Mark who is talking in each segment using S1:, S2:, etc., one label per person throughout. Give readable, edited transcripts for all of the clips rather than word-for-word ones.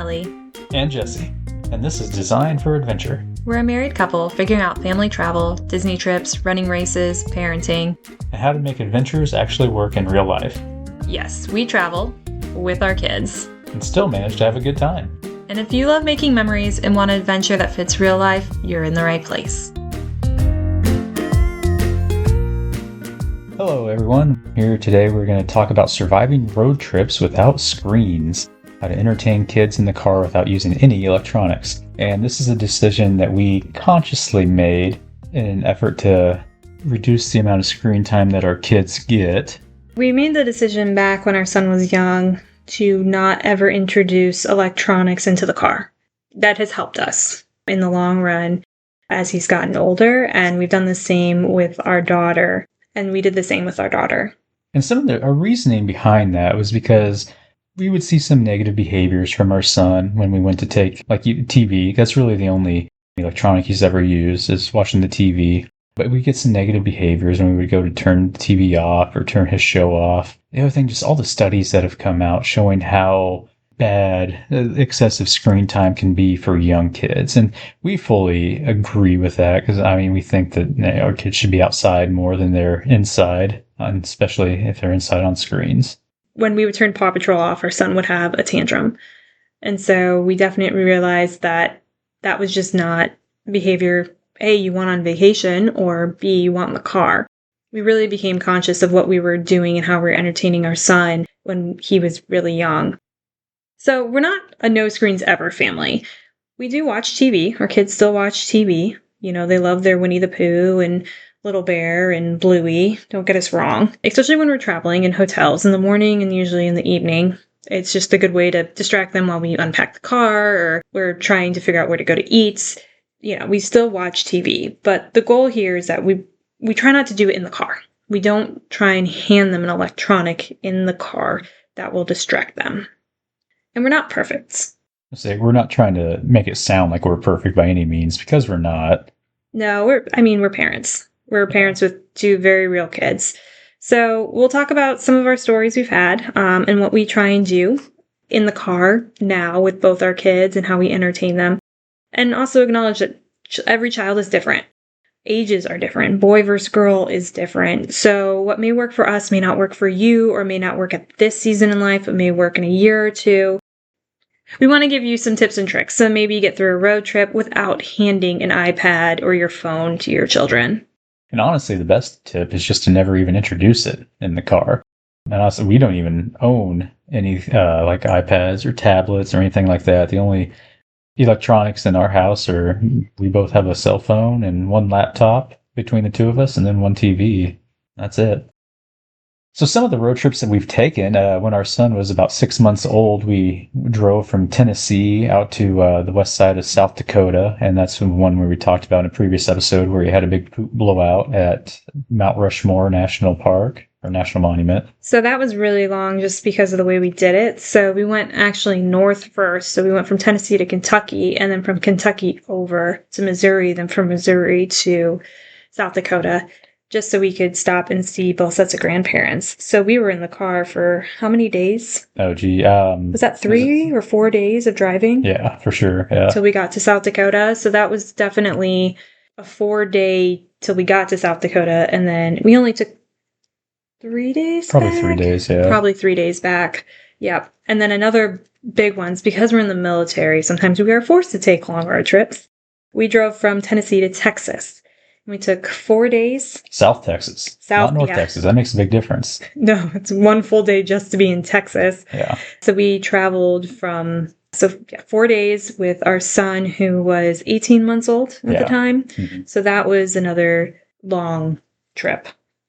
S1: Allie.
S2: And Jesse. And this is Design for Adventure.
S1: We're a married couple figuring out family travel, Disney trips, running races, parenting,
S2: And how to make adventures actually work in real life.
S1: Yes, we travel with our kids.
S2: And still manage to have a good time.
S1: And if you love making memories and want an adventure that fits real life, you're in the right place.
S2: Hello everyone. Here today we're going to talk about surviving road trips without screens. How to entertain kids in the car without using any electronics. And this is a decision that we consciously made in an effort to reduce the amount of screen time that our kids get.
S3: We made the decision back when our son was young to not ever introduce electronics into the car. That has helped us in the long run as he's gotten older, and we've done the same with our daughter, and we did the same with our daughter.
S2: And some of our reasoning behind that was because we would see some negative behaviors from our son when we went to take, like, TV. That's really the only electronic he's ever used, is watching the TV. But we get some negative behaviors when we would go to turn the TV off or turn his show off. The other thing, just all the studies that have come out showing how bad excessive screen time can be for young kids. And we fully agree with that because, we think that our kids should be outside more than they're inside, and especially if they're inside on screens.
S3: When we would turn Paw Patrol off, our son would have a tantrum. And so we definitely realized that that was just not behavior A, you want on vacation, or B, you want in the car. We really became conscious of what we were doing and how we were entertaining our son when he was really young. So we're not a no screens ever family. We do watch TV. Our kids still watch TV. They love their Winnie the Pooh and Little Bear and Bluey. Don't get us wrong. Especially when we're traveling in hotels in the morning and usually in the evening. It's just a good way to distract them while we unpack the car or we're trying to figure out where to go to eat. We still watch TV. But the goal here is that we try not to do it in the car. We don't try and hand them an electronic in the car that will distract them. And we're not perfect.
S2: We're not trying to make it sound like we're perfect by any means, because we're not.
S3: No, we're parents. We're parents with two very real kids. So we'll talk about some of our stories we've had and what we try and do in the car now with both our kids and how we entertain them. And also acknowledge that every child is different. Ages are different. Boy versus girl is different. So what may work for us may not work for you, or may not work at this season in life. It may work in a year or two. We want to give you some tips and tricks so maybe you get through a road trip without handing an iPad or your phone to your children.
S2: And honestly, the best tip is just to never even introduce it in the car. And also, we don't even own any like iPads or tablets or anything like that. The only electronics in our house are, we both have a cell phone and one laptop between the two of us, and then one TV. That's it. So some of the road trips that we've taken, when our son was about 6 months old, we drove from Tennessee out to the west side of South Dakota. And that's the one where we talked about in a previous episode where he had a big poop blowout at Mount Rushmore National Park, or National Monument.
S3: So that was really long just because of the way we did it. So we went actually north first. So we went from Tennessee to Kentucky, and then from Kentucky over to Missouri, then from Missouri to South Dakota, just so we could stop and see both sets of grandparents. So we were in the car for how many days?
S2: Oh, gee.
S3: Was that 3 or 4 days of driving?
S2: Yeah, for sure. Yeah.
S3: Till we got to South Dakota. So that was definitely a 4-day till we got to South Dakota. And then we only took 3 days
S2: Probably
S3: back?
S2: 3 days, yeah.
S3: Probably 3 days back. Yep. And then another big one's because we're in the military, sometimes we are forced to take long road trips. We drove from Tennessee to Texas. We took 4 days.
S2: South Texas. Not North Texas. That makes a big difference.
S3: No, it's 1 full day just to be in Texas.
S2: Yeah.
S3: So we traveled 4 days with our son, who was 18 months old at the time. Mm-hmm. So that was another long trip.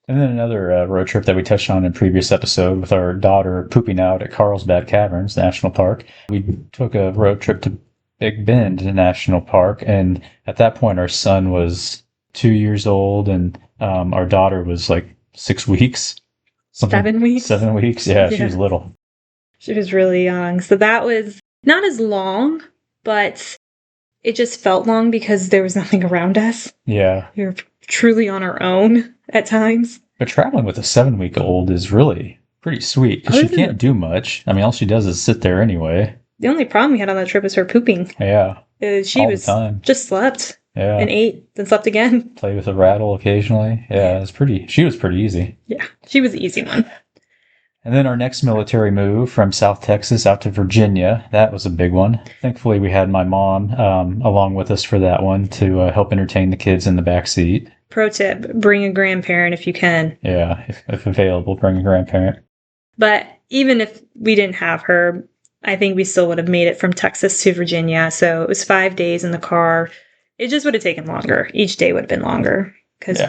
S2: And then another road trip that we touched on in a previous episode with our daughter pooping out at Carlsbad Caverns National Park. We took a road trip to Big Bend National Park. And at that point, our son was 2 years old, and our daughter was like 6 weeks.
S3: 7 weeks?
S2: 7 weeks, yeah, she was little.
S3: She was really young. So that was not as long, but it just felt long because there was nothing around us.
S2: Yeah.
S3: We were truly on our own at times.
S2: But traveling with a 7-week-old is really pretty sweet, because she can't do much. All she does is sit there anyway.
S3: The only problem we had on that trip was her pooping.
S2: Yeah.
S3: She
S2: all
S3: was
S2: the time.
S3: just slept
S2: Yeah.
S3: and ate, then slept again.
S2: Play with a rattle occasionally. Yeah, she was pretty easy.
S3: Yeah, she was the easy one.
S2: And then our next military move from South Texas out to Virginia, that was a big one. Thankfully, we had my mom along with us for that one to help entertain the kids in the back seat.
S3: Pro tip, bring a grandparent if you can.
S2: Yeah, if available, bring a grandparent.
S3: But even if we didn't have her, I think we still would have made it from Texas to Virginia. So it was 5 days in the car. It just would have taken longer. Each day would have been longer because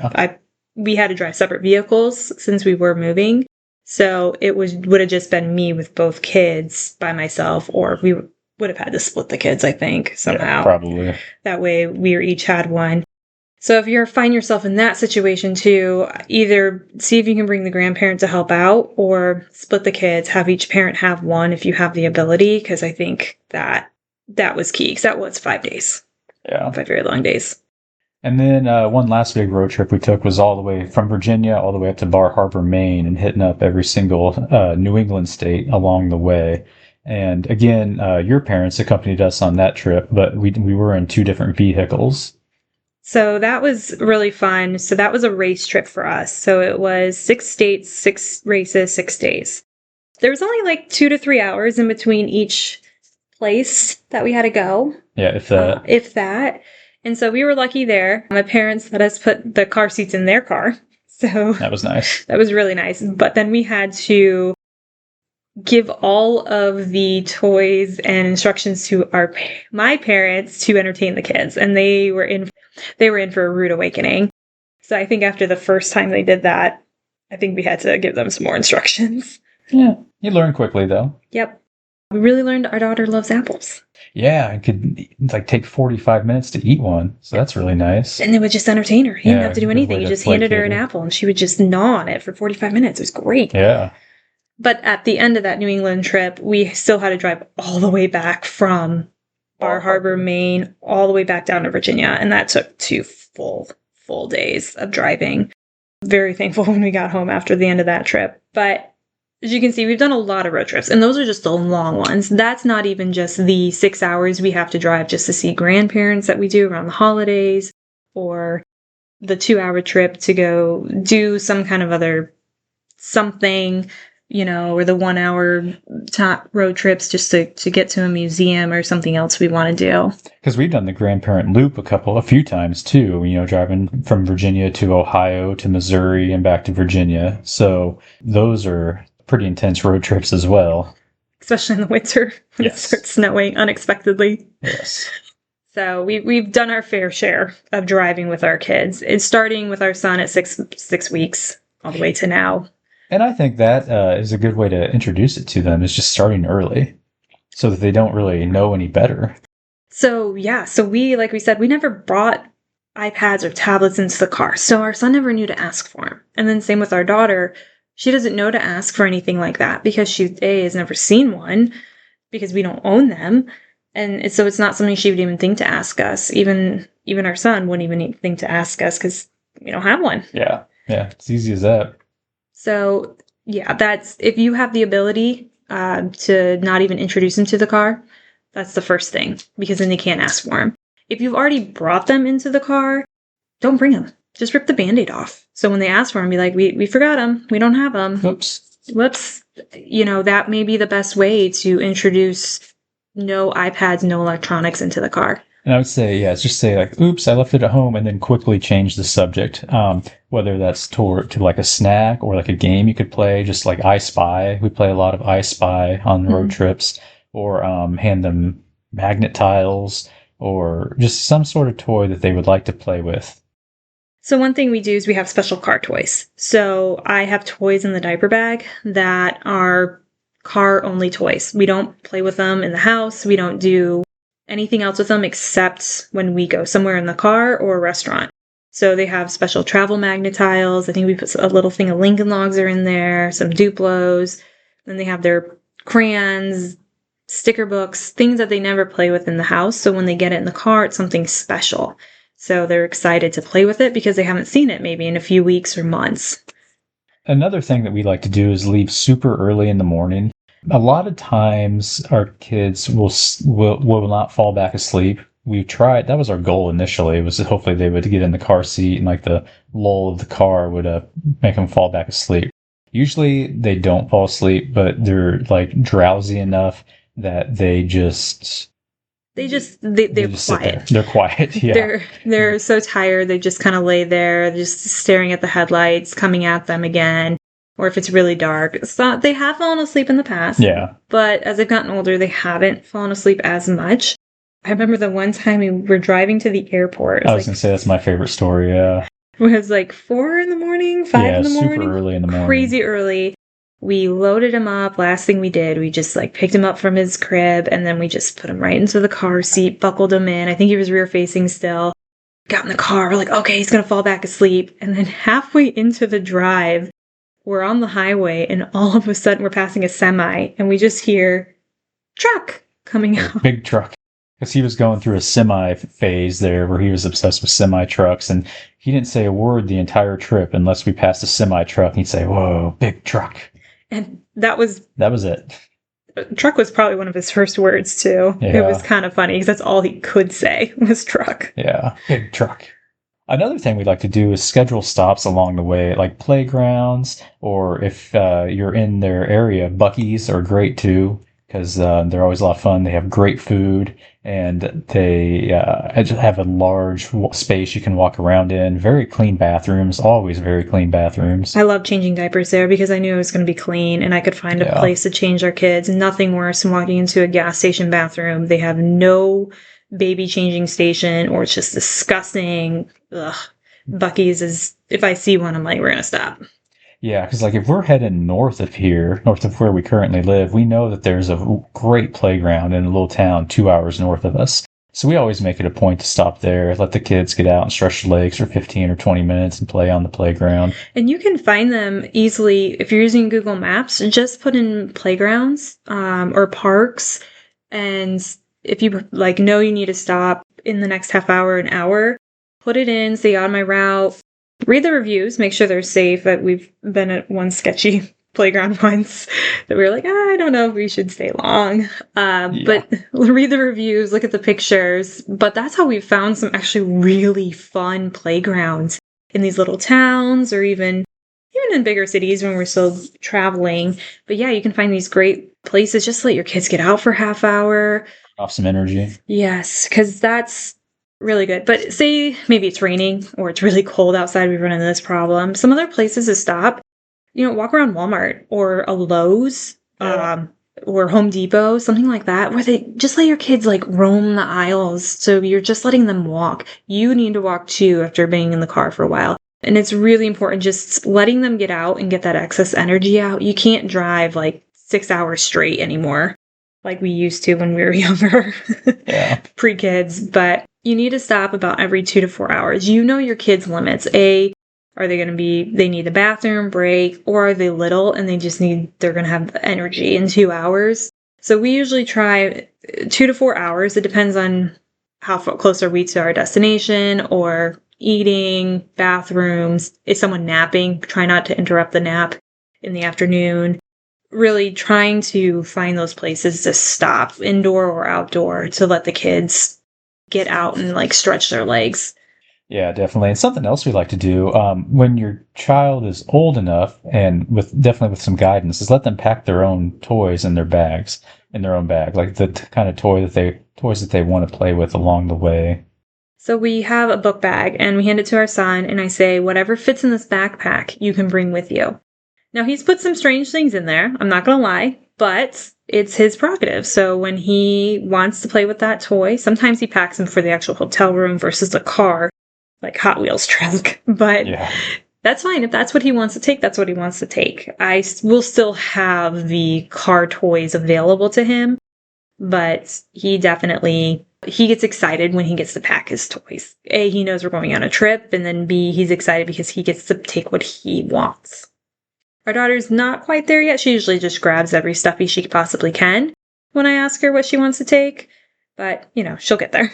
S3: we had to drive separate vehicles since we were moving. So it would have just been me with both kids by myself, or we would have had to split the kids, I think, somehow.
S2: Yeah, probably.
S3: That way we each had one. So if you find yourself in that situation too, either see if you can bring the grandparent to help out or split the kids, have each parent have one if you have the ability, because I think that was key, because that was 5 days.
S2: Yeah.
S3: 5 very long days.
S2: And then one last big road trip we took was all the way from Virginia all the way up to Bar Harbor, Maine, and hitting up every single New England state along the way. And again, your parents accompanied us on that trip, but we were in 2 different vehicles.
S3: So that was really fun. So that was a race trip for us. So it was 6 states, 6 races, 6 days. There was only like 2 to 3 hours in between each place that we had to go.
S2: Yeah, if that.
S3: If that. And so we were lucky there. My parents let us put the car seats in their car. So
S2: that was nice.
S3: That was really nice. But then we had to give all of the toys and instructions to my parents to entertain the kids, and they were in for a rude awakening. So I think after the first time they did that, I think we had to give them some more instructions.
S2: Yeah, you learn quickly though.
S3: Yep, we really learned our daughter loves apples.
S2: Yeah, it could take 45 minutes to eat one, so that's really nice.
S3: And it would just entertain her. You didn't have to do anything. You just handed her an apple, and she would just gnaw on it for 45 minutes. It was great.
S2: Yeah.
S3: But at the end of that New England trip, we still had to drive all the way back from Bar Harbor, Maine, all the way back down to Virginia. And that took 2 full days of driving. Very thankful when we got home after the end of that trip. But as you can see, we've done a lot of road trips, and those are just the long ones. That's not even just the 6 hours we have to drive just to see grandparents that we do around the holidays, or the 2-hour trip to go do some kind of other something, or the 1-hour road trips just to get to a museum or something else we want to do.
S2: Because we've done the grandparent loop a few times too, driving from Virginia to Ohio to Missouri and back to Virginia. So those are pretty intense road trips as well.
S3: Especially in the winter when it starts snowing unexpectedly.
S2: Yes.
S3: So we've done our fair share of driving with our kids. It's starting with our son at six weeks all the way to now.
S2: And I think that is a good way to introduce it to them, is just starting early so that they don't really know any better.
S3: So, yeah. So like we said, we never brought iPads or tablets into the car. So our son never knew to ask for them. And then same with our daughter. She doesn't know to ask for anything like that because she has never seen one, because we don't own them. And so it's not something she would even think to ask us. Even our son wouldn't even think to ask us because we don't have one.
S2: Yeah. Yeah. It's easy as that.
S3: So, yeah, that's if you have the ability to not even introduce them to the car, that's the first thing, because then they can't ask for them. If you've already brought them into the car, don't bring them. Just rip the Band-Aid off. So when they ask for them, be like, we forgot them. We don't have them.
S2: Whoops.
S3: That may be the best way to introduce no iPads, no electronics into the car.
S2: And I would say, just say oops, I left it at home, and then quickly change the subject. Whether that's to like a snack or like a game you could play, just like I Spy. We play a lot of I Spy on road trips, or hand them magnet tiles, or just some sort of toy that they would like to play with.
S3: So one thing we do is we have special car toys. So I have toys in the diaper bag that are car-only toys. We don't play with them in the house. We don't do anything else with them except when we go somewhere in the car or a restaurant. So they have special travel magnet tiles. I think we put a little thing of Lincoln Logs are in there, some Duplos. Then they have their crayons, sticker books, things that they never play with in the house. So when they get it in the car, it's something special. So they're excited to play with it because they haven't seen it maybe in a few weeks or months.
S2: Another thing that we like to do is leave super early in the morning. A lot of times our kids will not fall back asleep. We tried, that was our goal initially, was that hopefully they would get in the car seat and like the lull of the car would make them fall back asleep. Usually they don't fall asleep, but they're like drowsy enough that
S3: they're
S2: just sit there.
S3: quiet.
S2: They're quiet. Yeah.
S3: They're so tired. They just kind of lay there, just staring at the headlights coming at them again. Or if it's really dark, they have fallen asleep in the past.
S2: Yeah.
S3: But as they've gotten older, they haven't fallen asleep as much. I remember the one time we were driving to the airport.
S2: I was going to say that's my favorite story. Yeah.
S3: It was like 4 in the morning, 5 in the morning.
S2: Super early in the morning.
S3: Crazy early. We loaded him up. Last thing we did, we just like picked him up from his crib and then we just put him right into the car seat, buckled him in. I think he was rear facing still. Got in the car. We're like, okay, he's going to fall back asleep. And then halfway into the drive, we're on the highway and all of a sudden we're passing a semi and we just hear truck coming out.
S2: Big truck. Because he was going through a semi phase there where he was obsessed with semi trucks, and he didn't say a word the entire trip unless we passed a semi truck and he'd say, "Whoa, big truck."
S3: And that was
S2: it.
S3: Truck was probably one of his first words too.
S2: Yeah.
S3: It was kind of funny because that's all he could say was truck.
S2: Yeah, big truck. Another thing we'd like to do is schedule stops along the way, like playgrounds, or if you're in their area, Buc-ee's are great too, because they're always a lot of fun. They have great food, and they have a large space you can walk around in. Very clean bathrooms, always very clean bathrooms.
S3: I love changing diapers there because I knew it was going to be clean and I could find a place to change our kids. Nothing worse than walking into a gas station bathroom. They have no baby changing station, or it's just disgusting. Ugh. Buc-ee's is, if I see one, I'm like, we're going to stop.
S2: Yeah, because like if we're heading north of here, north of where we currently live, we know that there's a great playground in a little town 2 hours north of us. So we always make it a point to stop there, let the kids get out and stretch their legs for 15 or 20 minutes and play on the playground.
S3: And you can find them easily if you're using Google Maps. Just put in playgrounds or parks, and if you like know you need to stop in the next half hour, an hour, put it in, say on my route, read the reviews, make sure they're safe. We've been at one sketchy playground once that we were like, I don't know if we should stay long. But read the reviews, look at the pictures. But that's how we've found some actually really fun playgrounds in these little towns, or even in bigger cities when we're still traveling. But yeah, you can find these great places. Just let your kids get out for half hour.
S2: Off some energy.
S3: Yes, because that's really good. But say maybe it's raining or it's really cold outside, we run into this problem. Some other places to stop, walk around Walmart or a Lowe's or Home Depot, something like that, where they just let your kids like roam the aisles. So you're just letting them walk. You need to walk too after being in the car for a while. And it's really important just letting them get out and get that excess energy out. You can't drive like 6 hours straight anymore like we used to when we were younger, pre-kids. But you need to stop about every 2 to 4 hours. You know your kids' limits. Are they they need a bathroom break, or are they little and they're going to have energy in 2 hours? So we usually try 2 to 4 hours. It depends on how close are we to our destination, or eating, bathrooms. Is someone napping? Try not to interrupt the nap in the afternoon. Really trying to find those places to stop, indoor or outdoor, to let the kids get out and like stretch their legs.
S2: Yeah, definitely. And something else we like to do when your child is old enough, and definitely with some guidance, is let them pack their own toys in their own bag, like the kind of toys that they want to play with along the way.
S3: So we have a book bag and we hand it to our son, and I say, whatever fits in this backpack, you can bring with you. Now, he's put some strange things in there, I'm not going to lie, but it's his prerogative. So when he wants to play with that toy, sometimes he packs them for the actual hotel room versus the car, like Hot Wheels truck. But that's fine. If that's what he wants to take, that's what he wants to take. I will still have the car toys available to him, but he gets excited when he gets to pack his toys. A, he knows we're going on a trip, and then B, he's excited because he gets to take what he wants. Our daughter's not quite there yet. She usually just grabs every stuffy she possibly can when I ask her what she wants to take. But, she'll get there.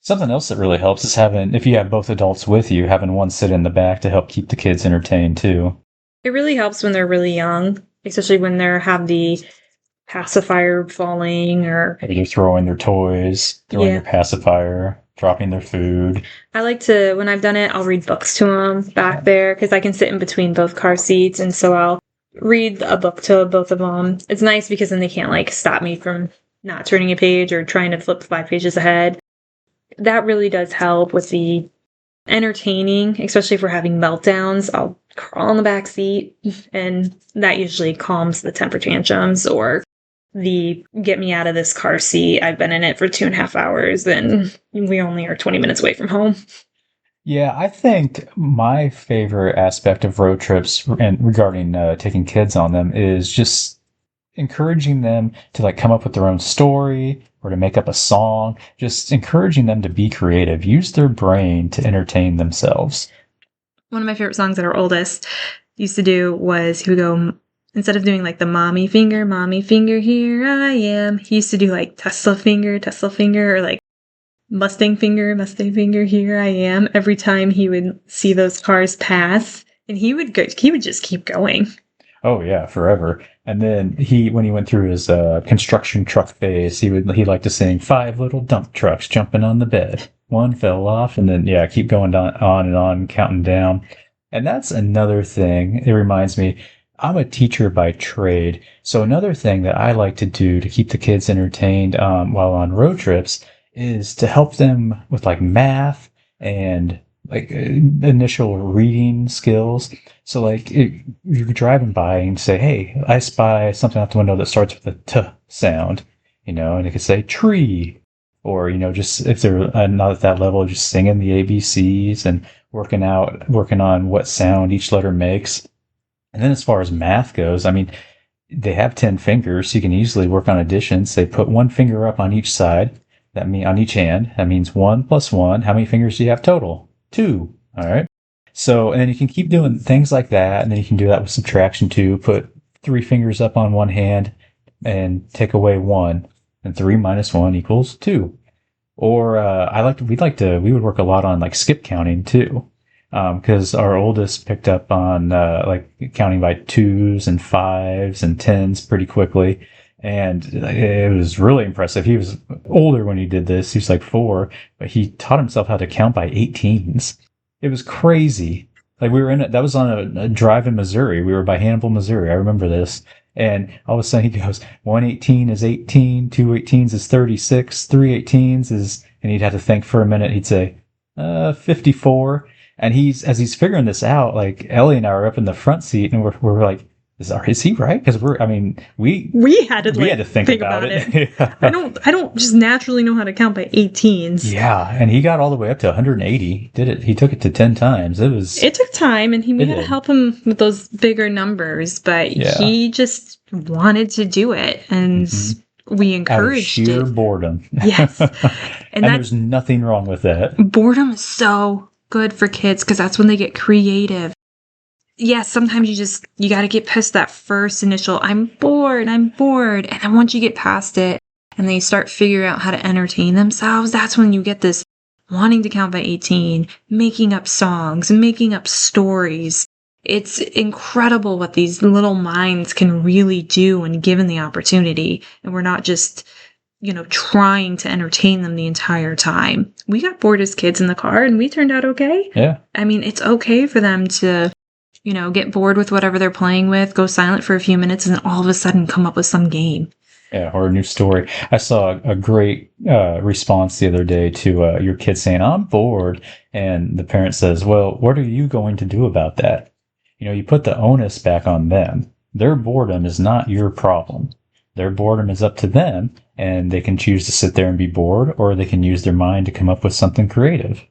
S2: Something else that really helps is if you have both adults with you, having one sit in the back to help keep the kids entertained too.
S3: It really helps when they're really young, especially when they have the pacifier falling or
S2: They're throwing their toys, throwing their pacifier, dropping their food.
S3: I like to, when I've done it, I'll read books to them back there because I can sit in between both car seats. And so I'll read a book to both of them. It's nice because then they can't like stop me from not turning a page or trying to flip 5 pages ahead. That really does help with the entertaining, especially if we're having meltdowns. I'll crawl in the back seat and that usually calms the temper tantrums or the get me out of this car seat. I've been in it for 2.5 hours and we only are 20 minutes away from home.
S2: Yeah, I think my favorite aspect of road trips and regarding taking kids on them is just encouraging them to like come up with their own story or to make up a song, just encouraging them to be creative, use their brain to entertain themselves.
S3: One of my favorite songs that our oldest used to do was he would go, instead of doing like the mommy finger, here I am, he used to do like Tesla finger, or like Mustang finger, here I am. Every time he would see those cars pass, and he would just keep going.
S2: Oh yeah, forever. And then when he went through his construction truck phase, he liked to sing 5 little dump trucks jumping on the bed. One fell off, and then keep going on and on, counting down. And that's another thing. It reminds me, I'm a teacher by trade, so another thing that I like to do to keep the kids entertained while on road trips is to help them with like math and like initial reading skills. So like if you're driving by and say, hey, I spy something out the window that starts with a T sound, and it could say tree, or, just if they're not at that level, just singing the ABCs and working on what sound each letter makes. And then as far as math goes, I mean, they have 10 fingers, so you can easily work on additions. They put 1 finger up on each side. That means on each hand. That means 1 plus 1. How many fingers do you have total? 2. All right. So, and then you can keep doing things like that. And then you can do that with subtraction too. Put 3 fingers up on one hand and take away 1. And 3 minus 1 equals 2. Or we would work a lot on like skip counting too. Because our oldest picked up on like counting by 2s and 5s and 10s pretty quickly. And it was really impressive. He was older when he did this. He was like 4, but he taught himself how to count by 18s. It was crazy. Like that was on a drive in Missouri. We were by Hannibal, Missouri. I remember this. And all of a sudden he goes, 118 is 18, 2 18s is 36, 3 18s is, and he'd have to think for a minute. He'd say, 54. And as he's figuring this out, like Ellie and I are up in the front seat and we're like, is he right? Because we had to think about it. Yeah.
S3: I don't just naturally know how to count by 18s.
S2: Yeah, and he got all the way up to 180. He took it to 10 times. It
S3: took time, and we had to help him with those bigger numbers, but he just wanted to do it, and we encouraged
S2: out of sheer boredom.
S3: Yes,
S2: and there's nothing wrong with that.
S3: Boredom is so good for kids because that's when they get creative. Yes, sometimes you got to get past that first initial, I'm bored. And then once you get past it and they start figuring out how to entertain themselves, that's when you get this wanting to count by 18, making up songs, making up stories. It's incredible what these little minds can really do when given the opportunity. And we're not just, trying to entertain them the entire time. We got bored as kids in the car and we turned out okay.
S2: Yeah.
S3: I mean, it's okay for them to get bored with whatever they're playing with, go silent for a few minutes, and then all of a sudden come up with some game.
S2: Yeah, or a new story. I saw a great response the other day to your kid saying, I'm bored. And the parent says, well, what are you going to do about that? You put the onus back on them. Their boredom is not your problem. Their boredom is up to them, and they can choose to sit there and be bored, or they can use their mind to come up with something creative.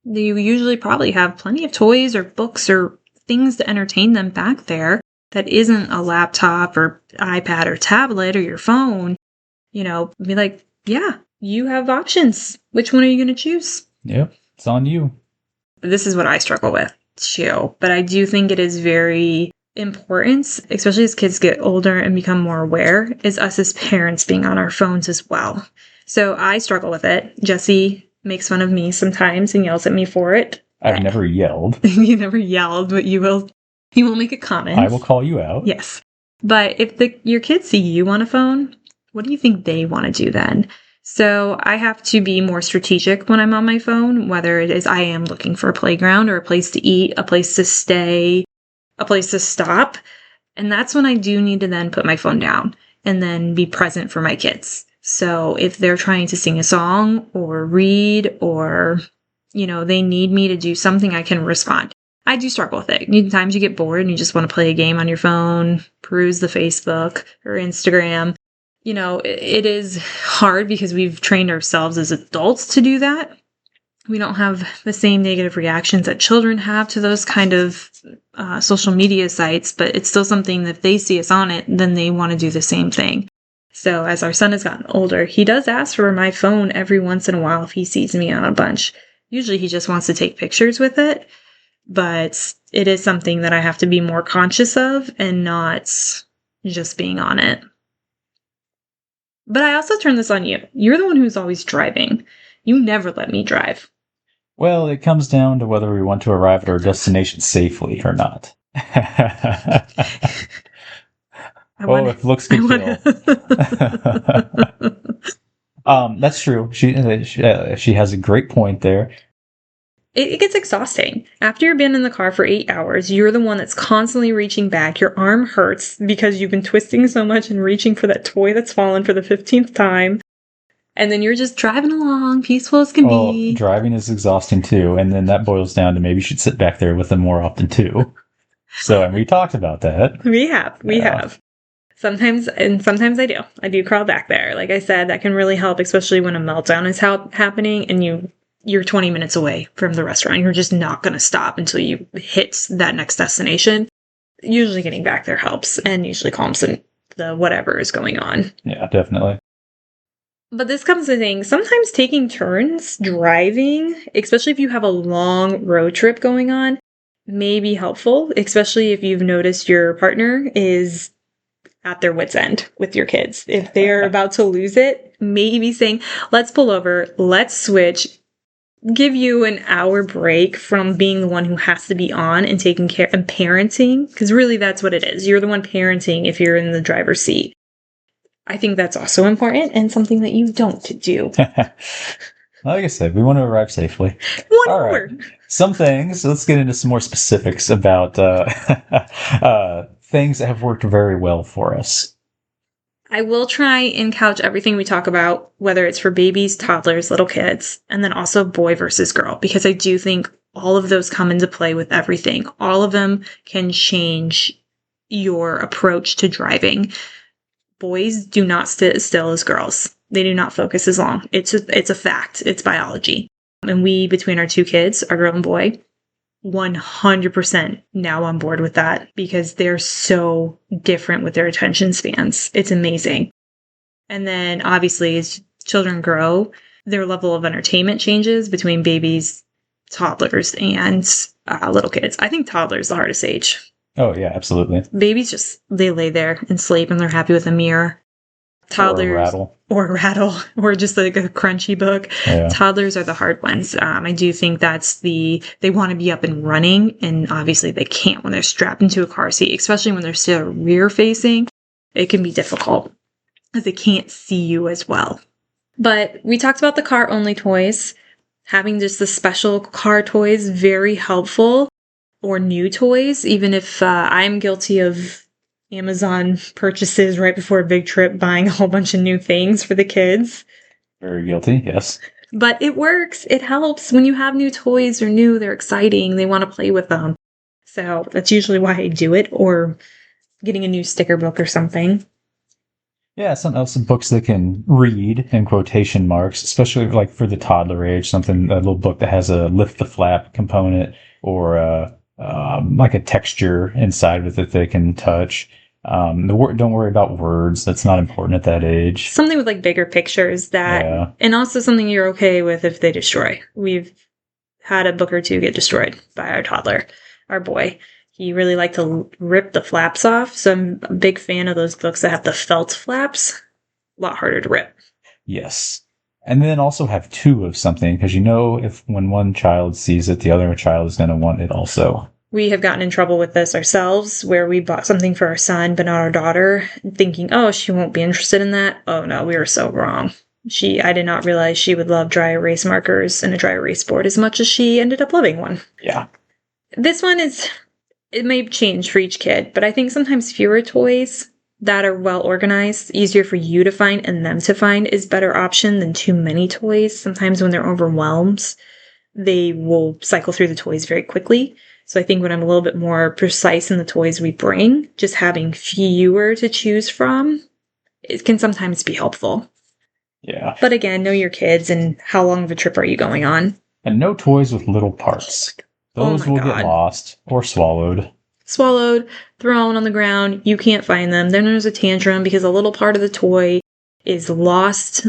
S3: You usually probably have plenty of toys or books or things to entertain them back there that isn't a laptop or iPad or tablet or your phone. Be like, yeah, you have options. Which one are you going to choose?
S2: Yep, it's on you.
S3: This is what I struggle with too, but I do think it is very important, especially as kids get older and become more aware, is us as parents being on our phones as well. So I struggle with it. Jesse makes fun of me sometimes and yells at me for it.
S2: I've never yelled.
S3: You never yelled, but you will make a comment.
S2: I will call you out.
S3: Yes. But if your kids see you on a phone, what do you think they want to do then? So I have to be more strategic when I'm on my phone, whether it is I am looking for a playground or a place to eat, a place to stay, a place to stop. And that's when I do need to then put my phone down and then be present for my kids. So if they're trying to sing a song or read or, they need me to do something, I can respond. I do struggle with it. Times you get bored and you just want to play a game on your phone, peruse the Facebook or Instagram. It is hard because we've trained ourselves as adults to do that. We don't have the same negative reactions that children have to those kind of social media sites, but it's still something that if they see us on it, then they want to do the same thing. So as our son has gotten older, he does ask for my phone every once in a while if he sees me on a bunch. Usually he just wants to take pictures with it, but it is something that I have to be more conscious of and not just being on it. But I also turn this on you. You're the one who's always driving. You never let me drive.
S2: Well, it comes down to whether we want to arrive at our destination safely or not. If looks could kill. That's true. She has a great point there.
S3: It gets exhausting. After you've been in the car for 8 hours, you're the one that's constantly reaching back. Your arm hurts because you've been twisting so much and reaching for that toy that's fallen for the 15th time. And then you're just driving along, peaceful as can be.
S2: Driving is exhausting too. And then that boils down to maybe you should sit back there with them more often too. So, and we talked about that.
S3: We have. Sometimes I do. I do crawl back there. Like I said, that can really help, especially when a meltdown is happening and you're 20 minutes away from the restaurant. You're just not going to stop until you hit that next destination. Usually getting back there helps and usually calms the whatever is going on.
S2: Yeah, definitely.
S3: But this comes to things, sometimes taking turns driving, especially if you have a long road trip going on, may be helpful, especially if you've noticed your partner is at their wit's end with your kids. If they're about to lose it, maybe saying, let's pull over, let's switch, give you an hour break from being the one who has to be on and taking care and parenting, because really that's what it is. You're the one parenting if you're in the driver's seat. I think that's also important and something that you don't do.
S2: Like I said, we want to arrive safely.
S3: All right.
S2: Some things, let's get into some more specifics about things that have worked very well for us.
S3: I will try and couch everything we talk about, whether it's for babies, toddlers, little kids, and then also boy versus girl, because I do think all of those come into play with everything. All of them can change your approach to driving. Boys do not sit still as girls. They do not focus as long. It's a fact. It's biology. And we, between our two kids, our girl and boy, 100% now on board with that because they're so different with their attention spans. It's amazing. And then obviously as children grow, their level of entertainment changes between babies, toddlers, and little kids. I think toddlers the hardest age.
S2: Oh, yeah, absolutely.
S3: Babies they lay there and sleep and they're happy with a mirror. Toddlers or a rattle or just like a crunchy book. Yeah. Toddlers are the hard ones. I do think they want to be up and running, and obviously they can't when they're strapped into a car seat, especially when they're still rear facing. It can be difficult because they can't see you as well. But we talked about the car only toys. Having just the special car toys, very helpful, or new toys, even if I'm guilty of Amazon purchases right before a big trip, buying a whole bunch of new things for the kids.
S2: Very guilty, yes.
S3: But it works. It helps. When you have new toys, they're new, they're exciting, they want to play with them. So that's usually why I do it, or getting a new sticker book or something.
S2: Yeah, some books they can read in quotation marks, especially like for the toddler age, a little book that has a lift the flap component or like a texture inside with it they can touch. Don't worry about words. That's not important at that age. Something with like bigger pictures and also something you're okay with if they destroy. We've had a book or two get destroyed by our toddler, our boy. He really liked to rip the flaps off. So I'm a big fan of those books that have the felt flaps. A lot harder to rip. Yes. And then also have two of something, because if when one child sees it, the other child is going to want it also.
S3: We have gotten in trouble with this ourselves, where we bought something for our son, but not our daughter, thinking, oh, she won't be interested in that. Oh no, we were so wrong. I did not realize she would love dry erase markers and a dry erase board as much as she ended up loving one.
S2: Yeah.
S3: This one it may change for each kid, but I think sometimes fewer toys that are well organized, easier for you to find and them to find, is better option than too many toys. Sometimes when they're overwhelmed, they will cycle through the toys very quickly. So I think when I'm a little bit more precise in the toys we bring, just having fewer to choose from, it can sometimes be helpful.
S2: Yeah.
S3: But again, know your kids and how long of a trip are you going on.
S2: And no toys with little parts. Those will get lost or swallowed.
S3: Swallowed, thrown on the ground, you can't find them. Then there's a tantrum because a little part of the toy is lost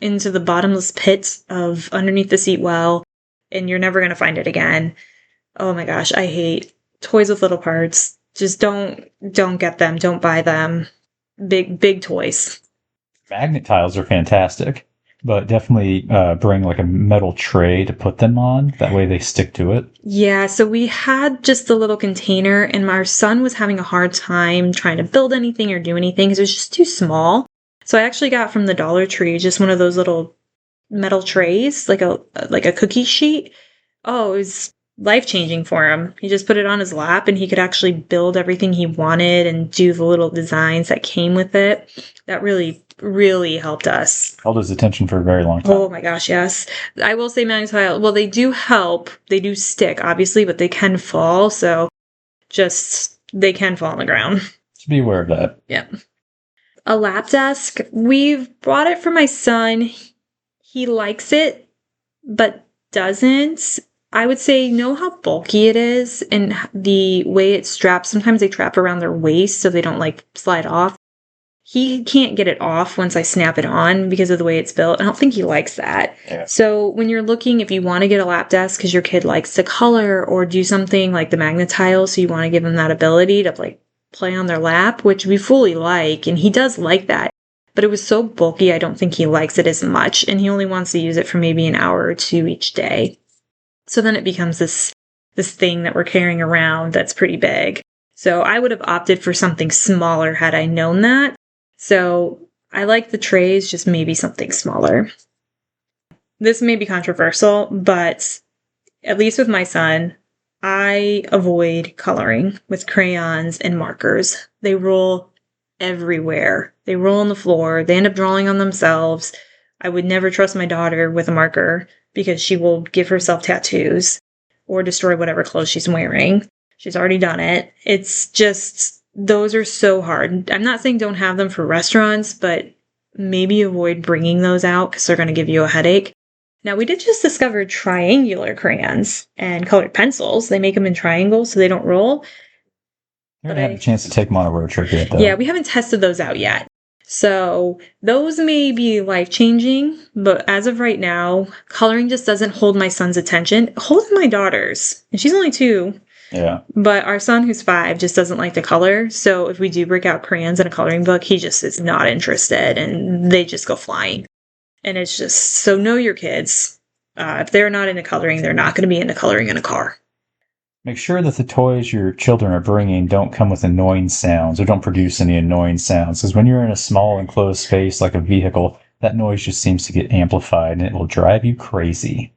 S3: into the bottomless pits of underneath the seat well, and you're never going to find it again. Oh my gosh, I hate toys with little parts. Just don't get them. Don't buy them. Big toys.
S2: Magnet tiles are fantastic, but definitely bring like a metal tray to put them on. That way they stick to it.
S3: Yeah, so we had just a little container, and our son was having a hard time trying to build anything or do anything because it was just too small. So I actually got from the Dollar Tree just one of those little metal trays, like a cookie sheet. Oh, it was life-changing for him. He just put it on his lap, and he could actually build everything he wanted and do the little designs that came with it. That really helped us.
S2: Held his attention for a very long time.
S3: Oh my gosh, yes. I will say magnet tile, well, they do help. They do stick, obviously, but they can fall, so they can fall on the ground.
S2: Just be aware of that.
S3: Yeah. A lap desk, we've bought it for my son. He likes it, but doesn't. I would say know how bulky it is and the way it's strapped. Sometimes they trap around their waist so they don't like slide off. He can't get it off once I snap it on because of the way it's built. I don't think he likes that.
S2: Yeah.
S3: So when you're looking, if you want to get a lap desk because your kid likes to color or do something like the magnet tile, so you want to give them that ability to like play on their lap, which we fully like, and he does like that. But it was so bulky, I don't think he likes it as much, and he only wants to use it for maybe an hour or two each day. So then it becomes this thing that we're carrying around that's pretty big. So I would have opted for something smaller had I known that. So I like the trays, just maybe something smaller. This may be controversial, but at least with my son, I avoid coloring with crayons and markers. They roll everywhere. They roll on the floor. They end up drawing on themselves. I would never trust my daughter with a marker because she will give herself tattoos or destroy whatever clothes she's wearing. She's already done it. It's just, those are so hard. I'm not saying don't have them for restaurants, but maybe avoid bringing those out because they're going to give you a headache. Now, we did just discover triangular crayons and colored pencils. They make them in triangles so they don't roll.
S2: You haven't had a chance to take them on a road trip yet, though.
S3: Yeah, we haven't tested those out yet. So those may be life-changing, but as of right now, coloring just doesn't hold my son's attention. It holds my daughter's, and she's only 2.
S2: Yeah.
S3: But our son, who's 5, just doesn't like to color. So if we do break out crayons and a coloring book, he just is not interested, and they just go flying. And it's just, so know your kids. If they're not into coloring, they're not going to be into coloring in a car.
S2: Make sure that the toys your children are bringing don't come with annoying sounds or don't produce any annoying sounds. Because when you're in a small enclosed space like a vehicle, that noise just seems to get amplified and it will drive you crazy.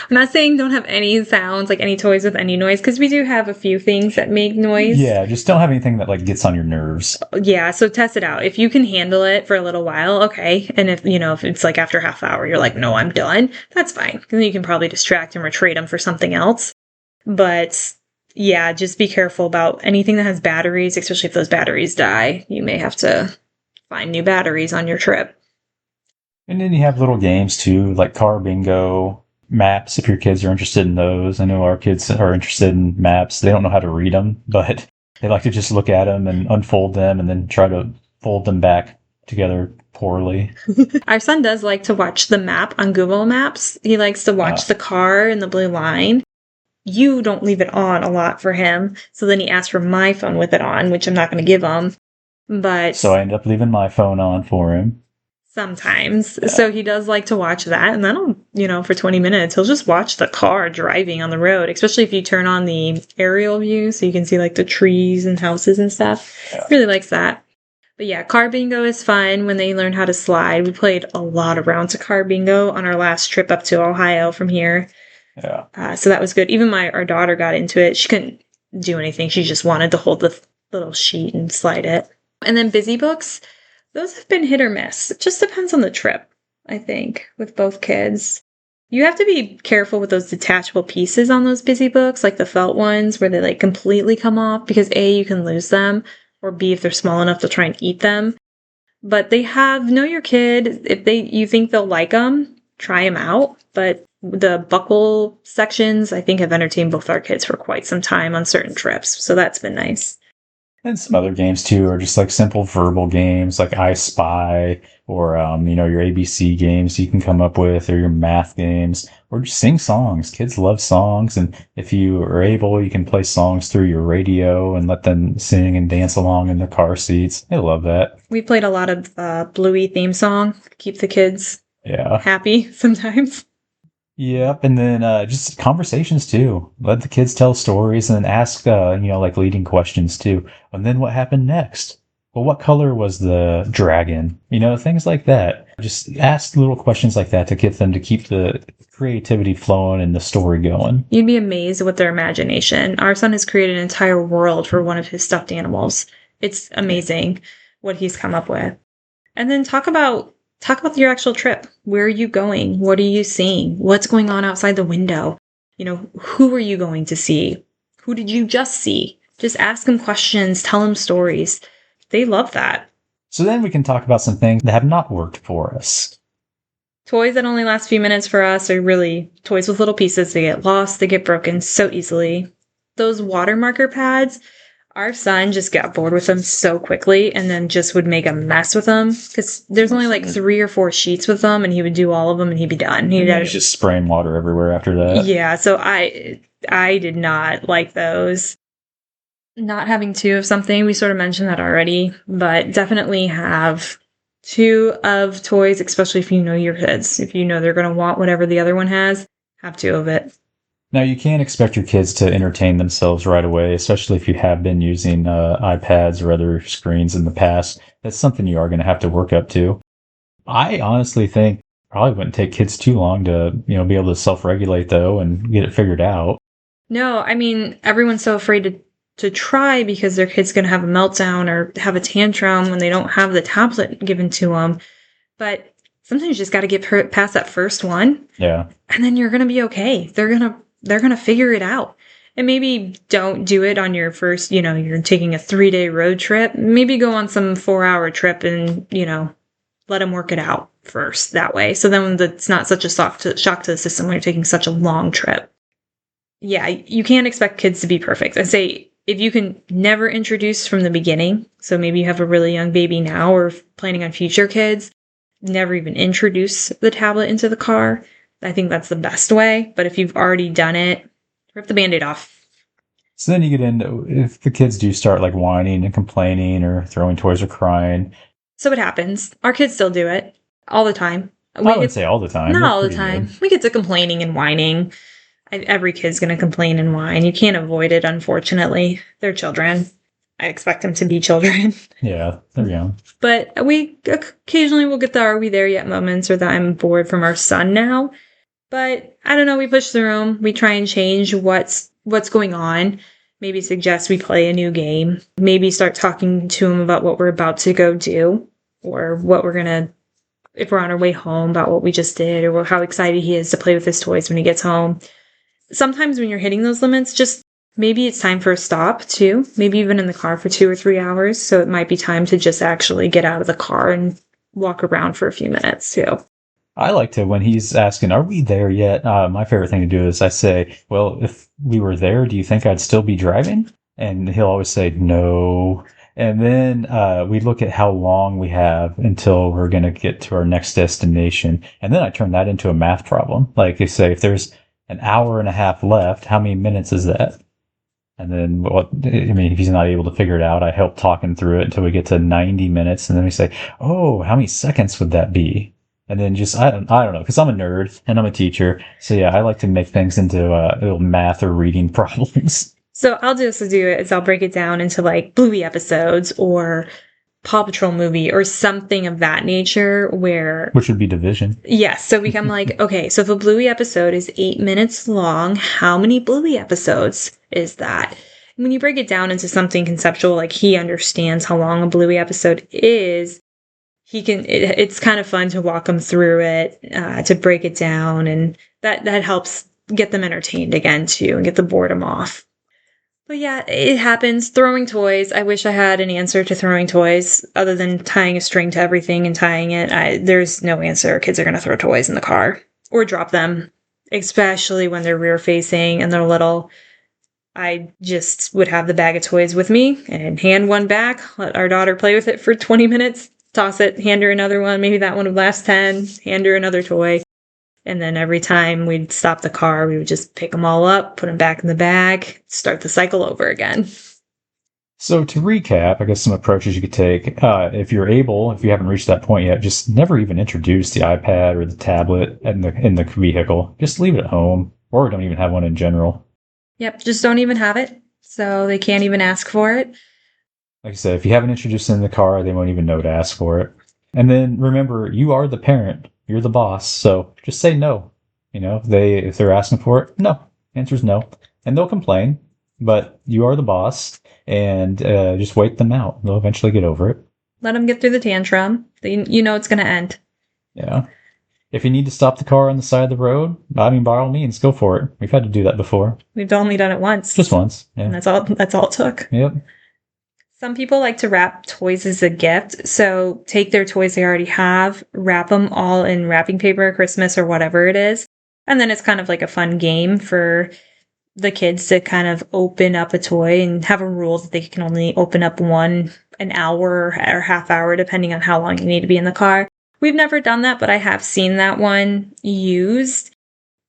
S3: I'm not saying don't have any sounds, like any toys with any noise, because we do have a few things that make noise.
S2: Yeah, just don't have anything that like gets on your nerves.
S3: Yeah, so test it out. If you can handle it for a little while, okay. And if it's like after half hour, you're like, no, I'm done. That's fine. Then you can probably distract them or trade them for something else. But yeah, just be careful about anything that has batteries, especially if those batteries die. You may have to find new batteries on your trip.
S2: And then you have little games too, like car bingo, maps, if your kids are interested in those. I know our kids are interested in maps. They don't know how to read them, but they like to just look at them and unfold them and then try to fold them back together poorly.
S3: Our son does like to watch the map on Google Maps. He likes to watch the car and the blue line. You don't leave it on a lot for him. So then he asks for my phone with it on, which I'm not going to give him. But
S2: so I end up leaving my phone on for him.
S3: Sometimes. So he does like to watch that. And then, for 20 minutes, he'll just watch the car driving on the road, especially if you turn on the aerial view so you can see like the trees and houses and stuff.
S2: Yeah.
S3: Really likes that. But yeah, car bingo is fun when they learn how to slide. We played a lot of rounds of car bingo on our last trip up to Ohio from here.
S2: Yeah.
S3: So that was good. Even our daughter got into it. She couldn't do anything. She just wanted to hold the little sheet and slide it. And then busy books. Those have been hit or miss. It just depends on the trip, I think, with both kids. You have to be careful with those detachable pieces on those busy books, like the felt ones where they like completely come off because A, you can lose them, or B, if they're small enough, they'll try and eat them. But they have know your kid. If you think they'll like them, try them out. But the buckle sections, I think, have entertained both our kids for quite some time on certain trips. So that's been nice.
S2: And some other games too are just like simple verbal games like I Spy or, your ABC games you can come up with, or your math games, or just sing songs. Kids love songs. And if you are able, you can play songs through your radio and let them sing and dance along in their car seats. They love that.
S3: We played a lot of Bluey theme song, keep the kids happy sometimes.
S2: Yep, and then just conversations too. Let the kids tell stories and ask, like leading questions too. And then what happened next? Well, what color was the dragon? Things like that. Just ask little questions like that to get them to keep the creativity flowing and the story going.
S3: You'd be amazed with their imagination. Our son has created an entire world for one of his stuffed animals. It's amazing what he's come up with. And then talk about your actual trip. Where are you going? What are you seeing? What's going on outside the window? Who are you going to see? Who did you just see? Just ask them questions, tell them stories. They love that.
S2: So then we can talk about some things that have not worked for us.
S3: Toys that only last a few minutes for us are really toys with little pieces. They get lost, they get broken so easily. Those water marker pads, our son just got bored with them so quickly and then just would make a mess with them because there's only like 3 or 4 sheets with them and he would do all of them and he'd be done. He'd
S2: just spraying water everywhere after that.
S3: Yeah, so I did not like those. Not having 2 of something, we sort of mentioned that already, but definitely have 2 of toys, especially if you know your kids. If you know they're going to want whatever the other one has, have 2 of it.
S2: Now, you can't expect your kids to entertain themselves right away, especially if you have been using iPads or other screens in the past. That's something you are going to have to work up to. I honestly think probably wouldn't take kids too long to, be able to self-regulate, though, and get it figured out.
S3: No, I mean, everyone's so afraid to try because their kid's going to have a meltdown or have a tantrum when they don't have the tablet given to them. But sometimes you just got to get past that first one.
S2: Yeah.
S3: And then you're going to be okay. They're going to figure it out. And maybe don't do it on your first, you're taking a 3-day road trip. Maybe go on some 4-hour trip and, let them work it out first that way. So then it's not such a shock to the system when you're taking such a long trip. Yeah, you can't expect kids to be perfect. I'd say if you can never introduce from the beginning, so maybe you have a really young baby now or planning on future kids, never even introduce the tablet into the car. I think that's the best way. But if you've already done it, rip the Band-Aid off.
S2: So then you get into, if the kids do start like whining and complaining or throwing toys or crying.
S3: So it happens. Our kids still do it all the time.
S2: I wouldn't say all the time.
S3: Not all the time. We get to complaining and whining. Every kid's going to complain and whine. You can't avoid it, unfortunately. They're children. I expect them to be children.
S2: Yeah, they're young. But
S3: we occasionally will get the "are we there yet" moments or the "I'm bored" from our son now. But I don't know, we push through them. We try and change what's going on. Maybe suggest we play a new game. Maybe start talking to him about what we're about to go do or what we're going to, if we're on our way home, about what we just did or how excited he is to play with his toys when he gets home. Sometimes when you're hitting those limits, just maybe it's time for a stop too. Maybe even in the car for 2 or 3 hours. So it might be time to just actually get out of the car and walk around for a few minutes too.
S2: I like to, when he's asking, are we there yet? My favorite thing to do is I say, well, if we were there, do you think I'd still be driving? And he'll always say, no. And then we look at how long we have until we're going to get to our next destination. And then I turn that into a math problem. Like they say, if there's an hour and a half left, how many minutes is that? And then, well, I mean, if he's not able to figure it out, I help talk him through it until we get to 90 minutes. And then we say, oh, how many seconds would that be? And then just, I don't know, because I'm a nerd and I'm a teacher. So yeah, I like to make things into little math or reading problems.
S3: So I'll just do it is I'll break it down into like Bluey episodes or Paw Patrol movie or something of that nature where...
S2: Which would be division.
S3: Yes, so we become like, okay, so if a Bluey episode is 8 minutes long, how many Bluey episodes is that? When you break it down into something conceptual, like he understands how long a Bluey episode is, it's kind of fun to walk them through it, to break it down, and that helps get them entertained again too, and get the boredom off. But yeah, it happens. Throwing toys. I wish I had an answer to throwing toys other than tying a string to everything and tying it. There's no answer. Kids are going to throw toys in the car or drop them, especially when they're rear facing and they're little. I just would have the bag of toys with me and hand one back, let our daughter play with it for 20 minutes, toss it, hand her another one. Maybe that one would last 10, hand her another toy. And then every time we'd stop the car, we would just pick them all up, put them back in the bag, start the cycle over again.
S2: So to recap, I guess some approaches you could take. If you're able, if you haven't reached that point yet, just never even introduce the iPad or the tablet in the vehicle. Just leave it at home, or don't even have one in general.
S3: Yep, just don't even have it, so they can't even ask for it.
S2: Like I said, if you haven't introduced it in the car, they won't even know to ask for it. And then remember, you are the parent. You're the boss, so just say no. You know, if they're asking for it, no. Answer's no. And they'll complain, but you are the boss, and just wait them out. They'll eventually get over it.
S3: Let them get through the tantrum. You know it's going to end.
S2: Yeah. If you need to stop the car on the side of the road, I mean, by all means, go for it. We've had to do that before.
S3: We've only done it once.
S2: Just once, yeah.
S3: And that's all it took.
S2: Yep.
S3: Some people like to wrap toys as a gift, so take their toys they already have, wrap them all in wrapping paper, Christmas, or whatever it is, and then it's kind of like a fun game for the kids to kind of open up a toy and have a rule that they can only open up one an hour or half hour, depending on how long you need to be in the car. We've never done that, but I have seen that one used.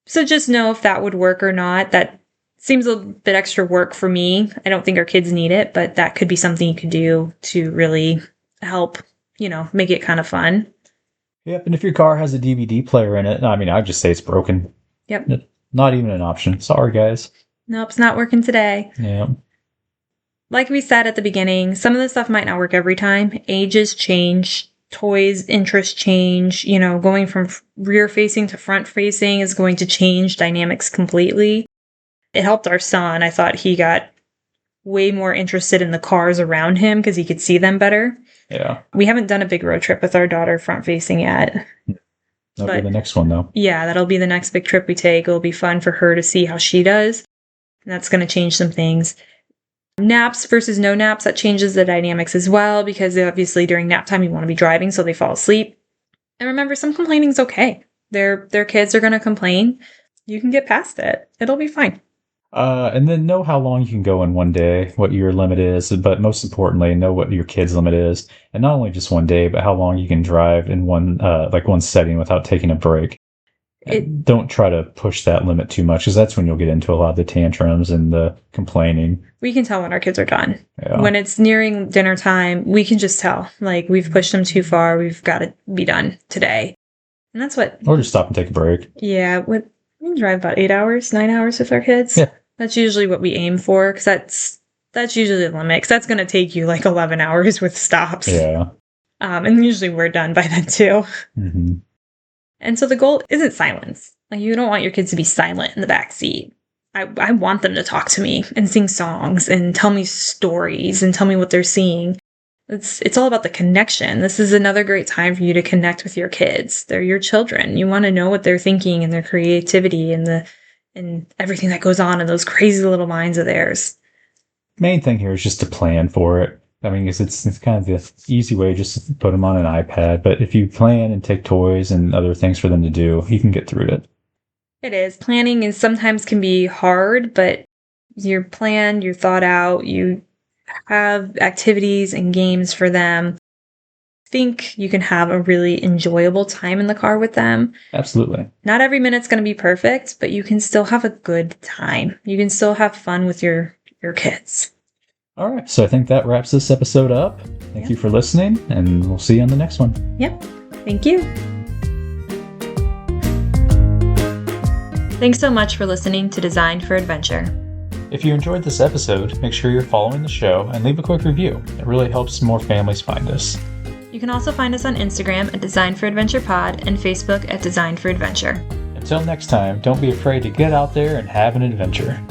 S3: So just know if that would work or not. That seems a bit extra work for me. I don't think our kids need it, but that could be something you could do to really help, make it kind of fun.
S2: Yep, and if your car has a DVD player in it, I mean, I'd just say it's broken.
S3: Yep.
S2: Not even an option. Sorry, guys.
S3: Nope, it's not working today.
S2: Yeah.
S3: Like we said at the beginning, some of the stuff might not work every time. Ages change. Toys' interests change. Going from rear facing to front facing is going to change dynamics completely. It helped our son. I thought he got way more interested in the cars around him because he could see them better.
S2: Yeah.
S3: We haven't done a big road trip with our daughter front facing yet.
S2: That'll be the next one, though.
S3: Yeah, that'll be the next big trip we take. It'll be fun for her to see how she does. And that's going to change some things. Naps versus no naps, that changes the dynamics as well, because obviously during nap time you want to be driving so they fall asleep. And remember, some complaining is okay. Their kids are going to complain. You can get past it. It'll be fine.
S2: And then know how long you can go in one day, what your limit is, but most importantly, know what your kid's limit is. And not only just one day, but how long you can drive in one setting without taking a break. Don't try to push that limit too much, because that's when you'll get into a lot of the tantrums and the complaining. We
S3: can tell when our kids are done.
S2: Yeah.
S3: When it's nearing dinner time, we can just tell. Like, we've pushed them too far. We've got to be done today. And that's what...
S2: Or just stop and take a break.
S3: Yeah, we can drive about 9 hours with our kids.
S2: Yeah.
S3: That's usually what we aim for, because that's usually the limit, because that's going to take you like 11 hours with stops.
S2: Yeah.
S3: And usually we're done by then too.
S2: Mm-hmm.
S3: And so the goal isn't silence. Like, you don't want your kids to be silent in the back seat. I want them to talk to me and sing songs and tell me stories and tell me what they're seeing. It's all about the connection. This is another great time for you to connect with your kids. They're your children. You want to know what they're thinking and their creativity and everything that goes on in those crazy little minds of theirs.
S2: Main thing here is just to plan for it. I mean, it's kind of the easy way just to put them on an iPad. But if you plan and take toys and other things for them to do, you can get through it.
S3: It is. Planning sometimes can be hard, but you're planned, you're thought out, you have activities and games for them. I think you can have a really enjoyable time in the car with them.
S2: Absolutely.
S3: Not every minute's going to be perfect, but you can still have a good time. You can still have fun with your your kids.
S2: All right. So I think that wraps this episode up. Thank you for listening, and we'll see you on the next one.
S3: Yep. Thank you.
S1: Thanks so much for listening to Designed for Adventure.
S2: If you enjoyed this episode, make sure you're following the show and leave a quick review. It really helps more families find us.
S1: You can also find us on Instagram at Designed for Adventure Pod and Facebook at Designed for Adventure.
S2: Until next time, don't be afraid to get out there and have an adventure.